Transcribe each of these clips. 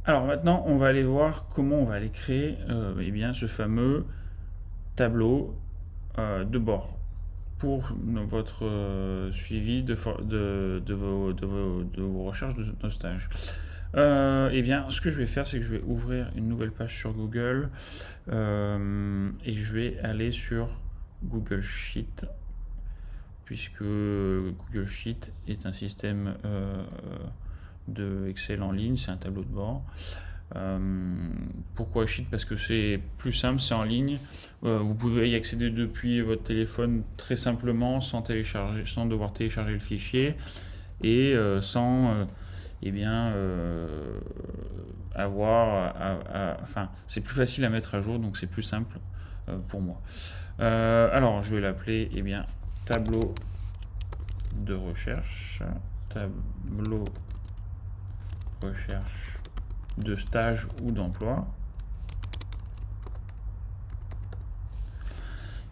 Alors maintenant, on va aller voir comment on va aller créer eh bien, ce fameux tableau de bord pour votre suivi de vos recherches de nos stages. Eh bien, ce que je vais faire, c'est que je vais ouvrir une nouvelle page sur Google et je vais aller sur Google Sheet, puisque Google Sheet est un système de Excel en ligne, c'est un tableau de bord. Euh, Pourquoi Sheet? Parce que c'est plus simple, c'est en ligne. Vous pouvez y accéder depuis votre téléphone très simplement, sans devoir télécharger le fichier et sans eh bien, enfin, c'est plus facile à mettre à jour, donc c'est plus simple pour moi. Alors, je vais l'appeler eh bien, tableau de recherche. Tableau recherche de stage ou d'emploi.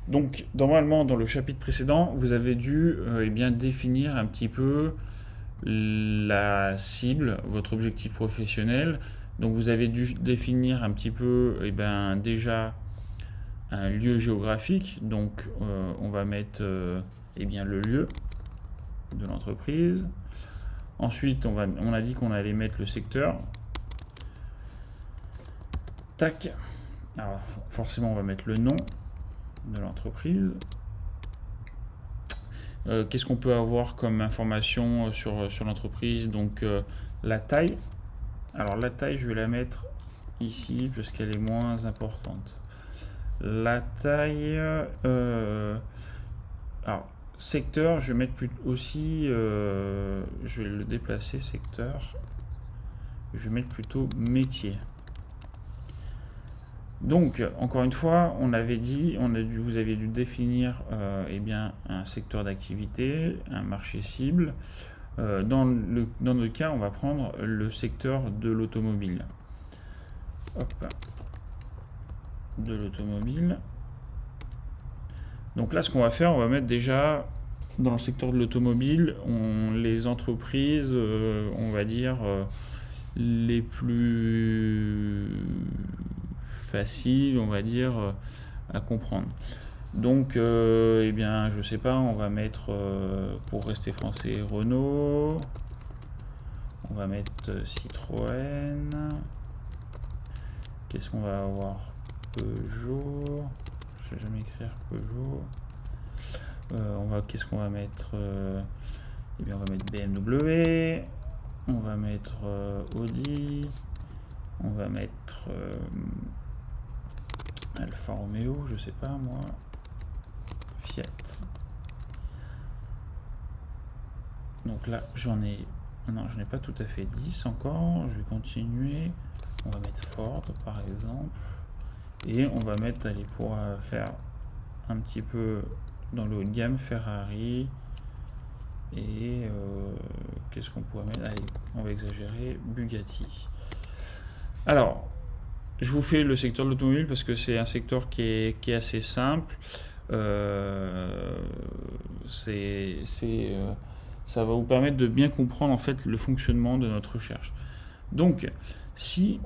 Donc, normalement, dans le chapitre précédent, vous avez dû eh bien, définir un petit peu la cible, votre objectif professionnel. Donc, vous avez dû définir un petit peu eh ben, déjà un lieu géographique. Donc, on va mettre eh bien, le lieu de l'entreprise. Ensuite, on a dit qu'on allait mettre le secteur. Tac. Alors, forcément, on va mettre le nom de l'entreprise. Qu'est-ce qu'on peut avoir comme information sur l'entreprise? Donc, la taille. Alors, la taille, je vais la mettre ici parce qu'elle est moins importante. La taille. Alors, secteur, je vais mettre aussi. Je vais le déplacer, secteur. Je vais mettre plutôt métier. Donc, encore une fois, on avait dit, vous aviez dû définir eh bien, un secteur d'activité, un marché cible. Dans notre cas, on va prendre le secteur de l'automobile. Hop, de l'automobile. Donc là, ce qu'on va faire, on va mettre déjà dans le secteur de l'automobile, les entreprises, on va dire, les plus faciles, on va dire, à comprendre. Donc, eh bien, je sais pas, on va mettre, pour rester français, Renault. On va mettre Citroën. Qu'est-ce qu'on va avoir? Peugeot. Je sais jamais écrire Peugeot. Qu'est-ce qu'on va mettre? Eh bien, on va mettre BMW. On va mettre Audi. On va mettre Alfa Romeo, je sais pas moi. Fiat. Donc là, j'en ai pas tout à fait 10 encore. Je vais continuer. On va mettre Ford par exemple. Et on va mettre, allez, pour faire un petit peu dans le haut de gamme, Ferrari. Et qu'est-ce qu'on pourrait mettre? Allez, on va exagérer, Bugatti. Alors, je vous fais le secteur de l'automobile parce que c'est un secteur qui est assez simple. Ça va vous permettre de bien comprendre en fait le fonctionnement de notre recherche. Donc, si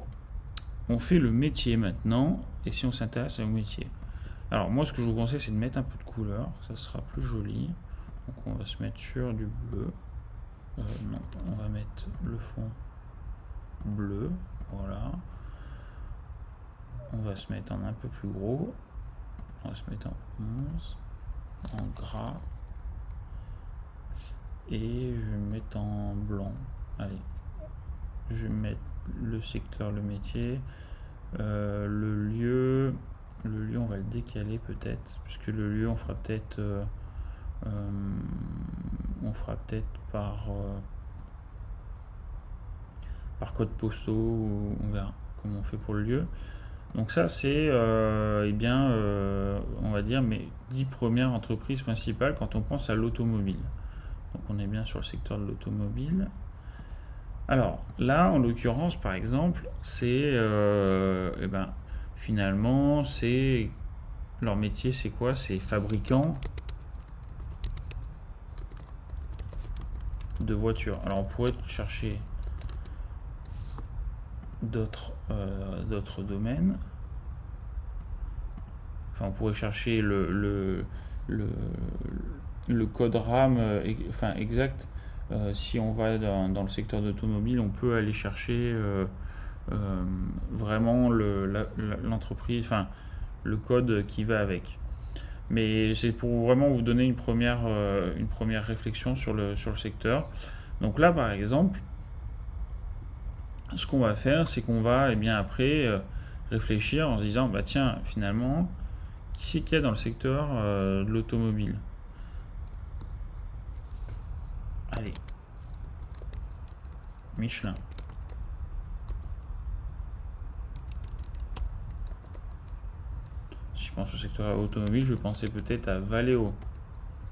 on fait le métier maintenant, et si on s'intéresse au métier. Alors moi, ce que je vous conseille, c'est de mettre un peu de couleur, ça sera plus joli. Donc on va se mettre sur du bleu. Non, on va mettre le fond bleu, voilà. On va se mettre en un peu plus gros. On va se mettre en 11, en gras. Et je vais me mettre en blanc. Allez, je vais mettre le secteur, le métier. Le lieu, on va le décaler peut-être, puisque le lieu, on fera peut-être par code postaux, on verra comment on fait pour le lieu. Donc ça, c'est eh bien, on va dire mes 10 premières entreprises principales quand on pense à l'automobile. Donc on est bien sur le secteur de l'automobile. Alors là, en l'occurrence, par exemple, c'est eh ben, finalement, c'est leur métier, c'est quoi? C'est fabricant de voitures. Alors on pourrait chercher d'autres domaines. Enfin, on pourrait chercher le code RAM exact. Si on va dans le secteur d'automobile, on peut aller chercher vraiment l'entreprise, enfin le code qui va avec. Mais c'est pour vraiment vous donner une première réflexion sur le secteur. Donc là, par exemple, ce qu'on va faire, c'est qu'on va après réfléchir en se disant, bah tiens, finalement, qui c'est qu'il y a dans le secteur de l'automobile? Allez, Michelin. Si je pense au secteur automobile, je vais penser peut-être à Valeo.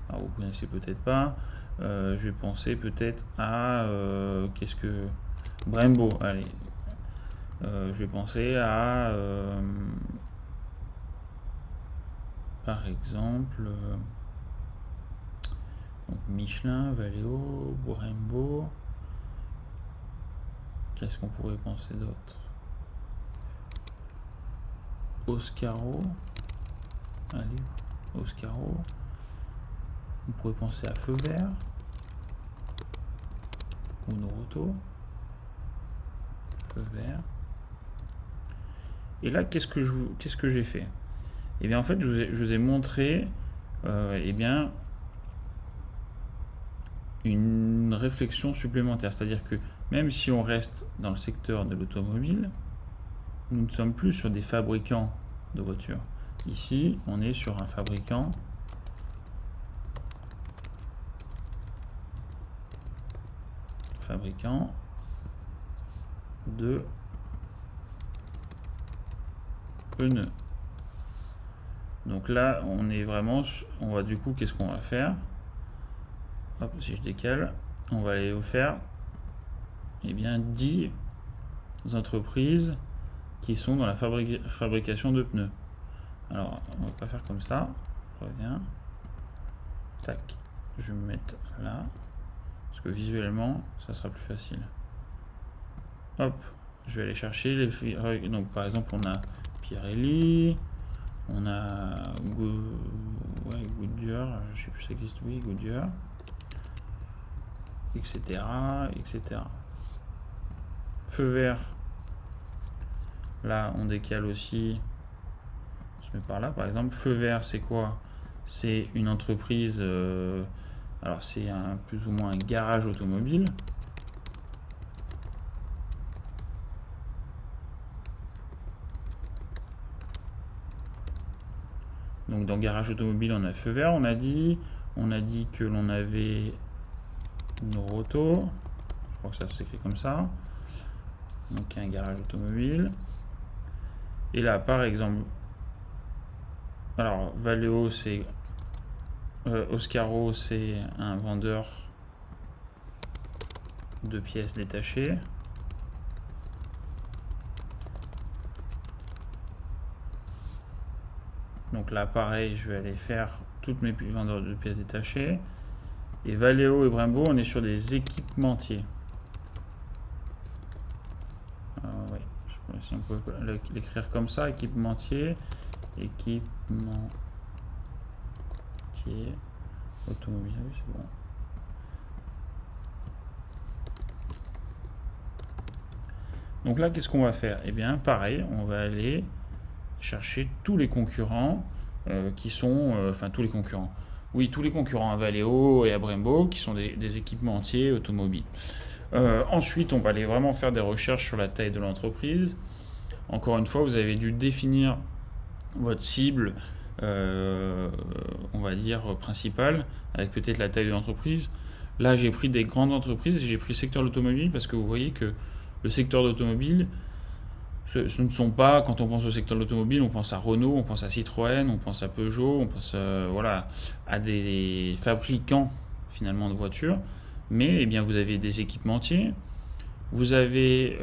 Alors vous connaissez peut-être pas. Je vais penser peut-être à Brembo. Allez, je vais penser à par exemple donc Michelin, Valeo, Brembo. Qu'est-ce qu'on pourrait penser d'autre? Oscaro. Allez, Oscaro. On pourrait penser à Feu Vert ou Noroto. Feu Vert. Et là, qu'est-ce que j'ai fait? Et bien en fait, je vous ai montré une réflexion supplémentaire. C'est-à-dire que même si on reste dans le secteur de l'automobile, nous ne sommes plus sur des fabricants de voitures. Ici, on est sur un fabricant de pneus. Donc là, on est vraiment, on va du coup, qu'est-ce qu'on va faire? Hop, si je décale, on va aller faire 10 entreprises qui sont dans la fabrication de pneus. Alors, on va pas faire comme ça. Je reviens. Tac. Je vais me mettre là. Parce que visuellement, ça sera plus facile. Hop. Je vais aller chercher les... Donc, par exemple, on a Pirelli. On a Goodyear. Je sais plus si ça existe. Oui, Goodyear. Etc. Etc. Feu vert. Là, on décale aussi. On se met par là, par exemple. Feu vert, c'est quoi? C'est une entreprise. Alors, c'est plus ou moins un garage automobile. Donc, dans garage automobile, on a Feu vert, on a dit que l'on avait Noroto. Je crois que ça s'écrit comme ça. Donc, un garage automobile. Et là, par exemple, alors Valeo, c'est Oscaro, c'est un vendeur de pièces détachées. Donc là, pareil, je vais aller faire toutes mes vendeurs de pièces détachées. Et Valeo et Brembo, on est sur des équipementiers. Oui, si on peut l'écrire comme ça, équipementier, automobile, oui, c'est bon. Donc là, qu'est-ce qu'on va faire? Eh bien, pareil, on va aller chercher tous les concurrents qui sont... Enfin, tous les concurrents. Oui, tous les concurrents à Valeo et à Brembo qui sont des équipementiers automobiles. Ensuite, on va aller vraiment faire des recherches sur la taille de l'entreprise. Encore une fois, vous avez dû définir votre cible, on va dire, principale, avec peut-être la taille de l'entreprise. Là, j'ai pris des grandes entreprises, j'ai pris le secteur de l'automobile parce que vous voyez que le secteur d'automobile, ce ne sont pas, quand on pense au secteur de l'automobile, on pense à Renault, on pense à Citroën, on pense à Peugeot, on pense à des fabricants finalement de voitures. Mais vous avez des équipementiers, vous avez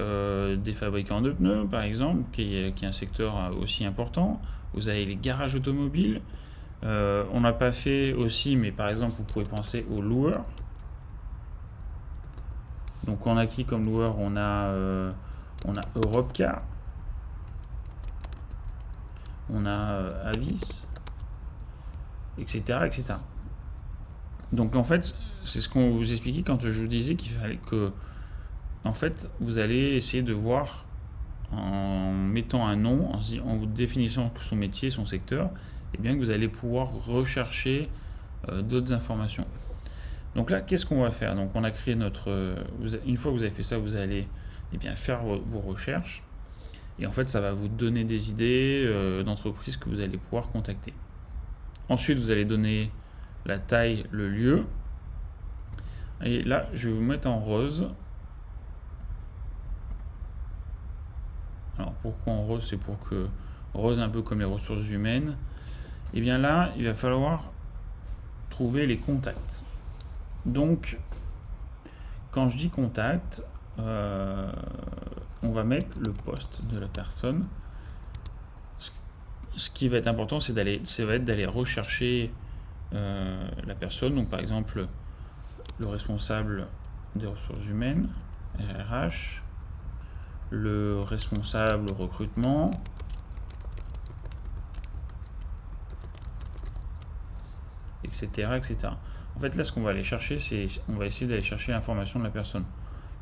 des fabricants de pneus par exemple, qui est un secteur aussi important. Vous avez les garages automobiles. On n'a pas fait aussi, mais par exemple vous pouvez penser aux loueurs. Donc on a qui comme loueur? On a On a Europcar. On a Avis, etc., etc. Donc en fait, c'est ce qu'on vous expliquait quand je vous disais qu'il fallait que, en fait, vous allez essayer de voir en mettant un nom, en vous définissant son métier, son secteur, et bien que vous allez pouvoir rechercher d'autres informations. Donc là, qu'est-ce qu'on va faire? Donc on a créé notre... une fois que vous avez fait ça, vous allez faire vos recherches. Et en fait, ça va vous donner des idées d'entreprises que vous allez pouvoir contacter. Ensuite, vous allez donner la taille, le lieu. Et là, je vais vous mettre en rose. Alors pourquoi en rose? C'est pour que... Rose un peu comme les ressources humaines. Et bien là, il va falloir trouver les contacts. Donc, quand je dis contact, on va mettre le poste de la personne. Ce qui va être important, ça va être d'aller rechercher la personne. Donc, par exemple, le responsable des ressources humaines, RH, le responsable recrutement, etc., etc. En fait, là, ce qu'on va aller chercher, on va essayer d'aller chercher l'information de la personne.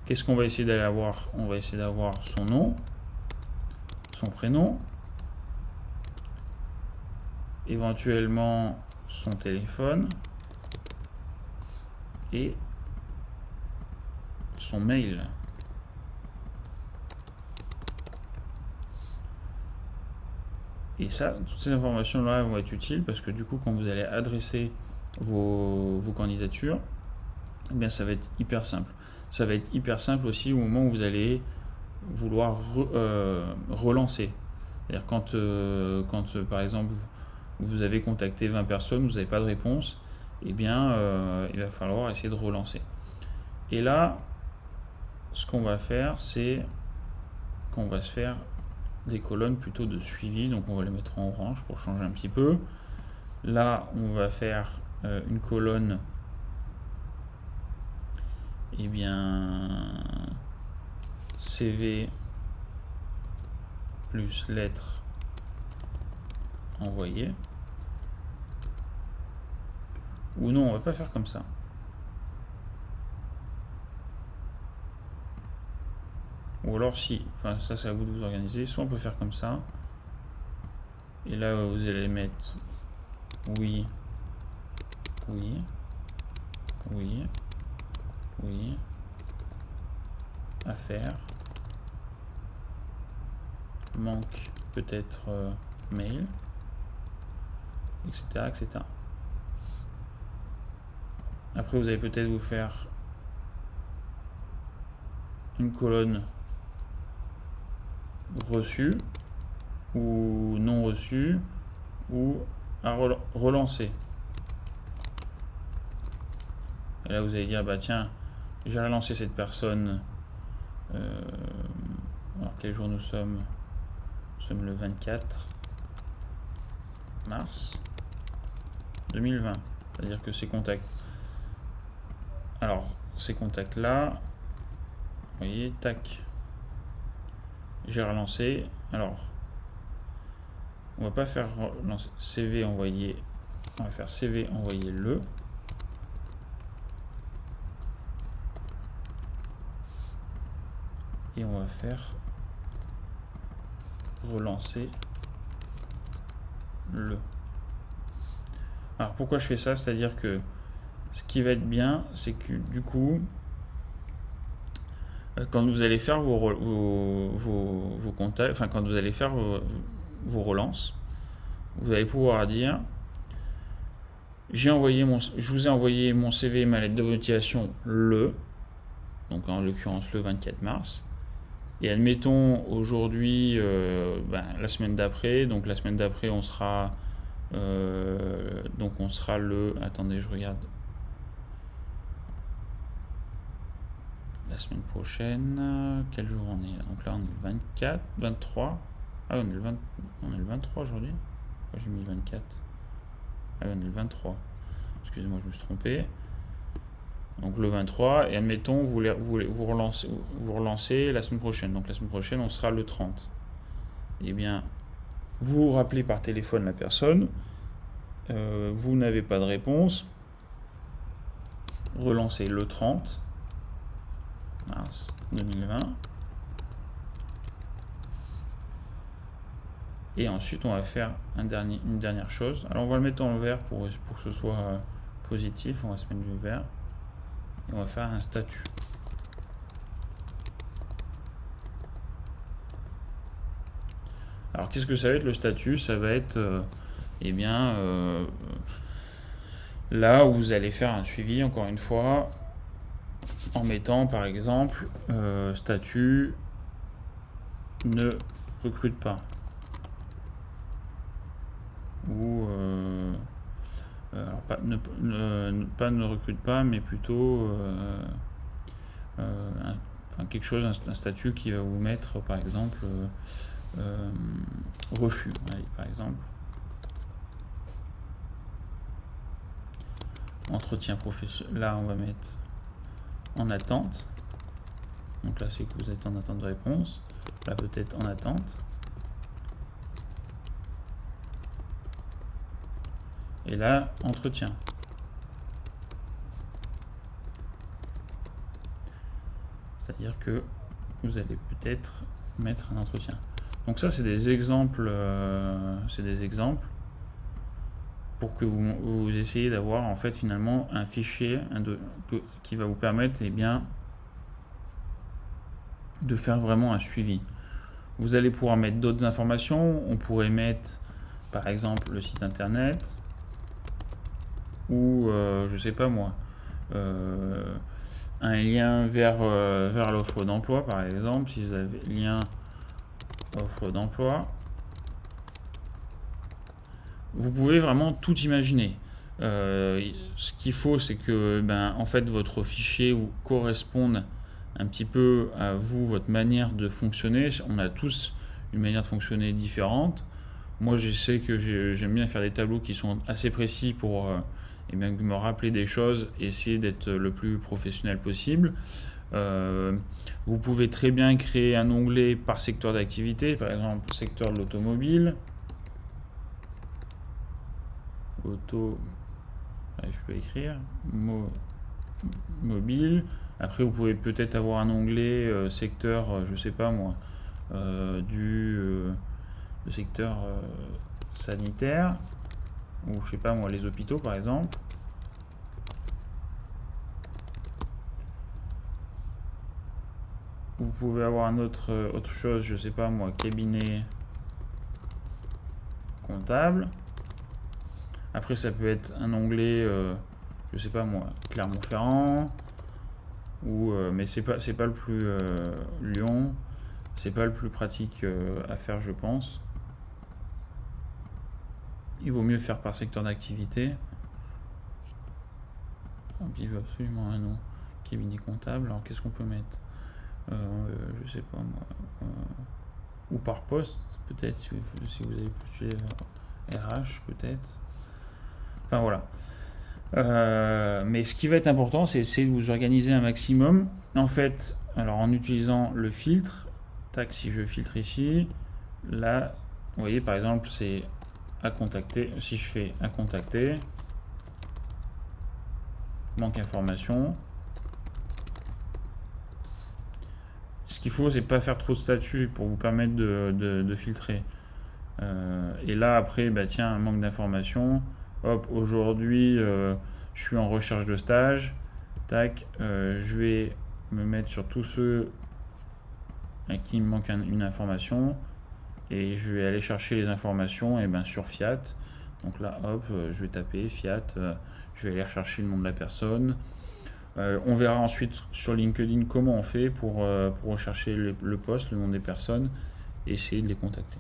Qu'est-ce qu'on va essayer d'aller avoir? On va essayer d'avoir son nom, son prénom, éventuellement son téléphone et son mail. Et ça, toutes ces informations-là vont être utiles parce que du coup, quand vous allez adresser vos candidatures, eh bien, ça va être hyper simple. Ça va être hyper simple aussi au moment où vous allez vouloir relancer. C'est-à-dire quand par exemple, vous avez contacté 20 personnes, vous n'avez pas de réponse, eh bien, il va falloir essayer de relancer. Et là, ce qu'on va faire, c'est qu'on va se faire des colonnes plutôt de suivi, donc on va les mettre en orange pour changer un petit peu. Là, on va faire une colonne, eh bien, CV plus lettres envoyées. Ou non, on va pas faire comme ça. Ou alors si, enfin ça c'est à vous de vous organiser. Soit on peut faire comme ça. Et là vous allez mettre oui, oui, oui, oui, à faire, manque peut-être mail, etc., etc. Après vous allez peut-être vous faire une colonne reçu ou non reçu ou à relancer. Et là vous allez dire bah tiens, j'ai relancé cette personne. Alors quel jour nous sommes? Nous sommes le 24 mars 2020. C'est-à-dire que ces contacts. Alors ces contacts là, vous voyez, tac. J'ai relancé. Alors, on va pas faire CV envoyé. On va faire CV envoyé le. Et on va faire relancer le. Alors pourquoi je fais ça? C'est-à-dire que ce qui va être bien, c'est que du coup, quand vous allez faire vos contacts, enfin quand vous allez faire vos relances, vous allez pouvoir dire je vous ai envoyé mon CV et ma lettre de motivation donc en l'occurrence le 24 mars, et admettons aujourd'hui la semaine d'après, donc la semaine d'après on sera le, attendez je regarde, la semaine prochaine, quel jour on est là? Donc là on est le 24, 23, ah on est le 23 aujourd'hui, j'ai mis 24, ah on est le 23, excusez-moi je me suis trompé, Donc le 23, et admettons, vous relancez la semaine prochaine. Donc la semaine prochaine, on sera le 30. Eh bien, vous rappelez par téléphone la personne, vous n'avez pas de réponse, relancez le 30 mars 2020. Et ensuite, on va faire une dernière chose. Alors, on va le mettre en vert pour que ce soit positif. On va se mettre du vert. Et on va faire un statut. Alors, qu'est-ce que ça va être le statut? Ça va être, là où vous allez faire un suivi, encore une fois, en mettant, par exemple, statut ne recrute pas. Ou alors pas ne recrute pas, mais plutôt quelque chose, un statut qui va vous mettre par exemple refus, allez, par exemple entretien professionnel. Là on va mettre en attente, donc là c'est que vous êtes en attente de réponse, là peut-être en attente. Et là, entretien. C'est-à-dire que vous allez peut-être mettre un entretien. Donc ça, c'est des exemples. Pour que vous essayez d'avoir en fait finalement un fichier qui va vous permettre de faire vraiment un suivi. Vous allez pouvoir mettre d'autres informations. On pourrait mettre par exemple le site internet. Ou je sais pas moi, un lien vers l'offre d'emploi par exemple. Si vous avez lien offre d'emploi, vous pouvez vraiment tout imaginer. Ce qu'il faut, c'est que en fait votre fichier vous corresponde un petit peu à vous, votre manière de fonctionner. On a tous une manière de fonctionner différente. Moi je sais que j'aime bien faire des tableaux qui sont assez précis pour me rappeler des choses, essayer d'être le plus professionnel possible. Vous pouvez très bien créer un onglet par secteur d'activité, par exemple secteur de l'automobile. Je peux écrire mobile. Après vous pouvez peut-être avoir un onglet secteur, je sais pas moi, le secteur sanitaire, ou je sais pas moi, les hôpitaux par exemple. Vous pouvez avoir autre chose, je sais pas moi, cabinet comptable. Après ça peut être un onglet, je sais pas moi, Clermont-Ferrand, ou mais c'est pas le plus Lyon, c'est pas le plus pratique à faire, je pense. Il vaut mieux faire par secteur d'activité. Il veut absolument un nom. Cabinet comptable. Alors qu'est-ce qu'on peut mettre je sais pas moi. Ou par poste, peut-être, si vous avez postulé RH, peut-être. Enfin voilà. Mais ce qui va être important, c'est essayer de vous organiser un maximum. En fait, alors en utilisant le filtre, tac, si je filtre ici, là, vous voyez par exemple, c'est à contacter. Si je fais à contacter, manque information. Ce qu'il faut, c'est pas faire trop de statuts pour vous permettre de filtrer. Et là, après, tiens, manque d'information. Hop, aujourd'hui, je suis en recherche de stage. Tac, je vais me mettre sur tous ceux à qui il me manque une information. Et je vais aller chercher les informations sur Fiat. Donc là, hop, je vais taper Fiat. Je vais aller rechercher le nom de la personne. On verra ensuite sur LinkedIn comment on fait pour rechercher le poste, le nom des personnes, et essayer de les contacter.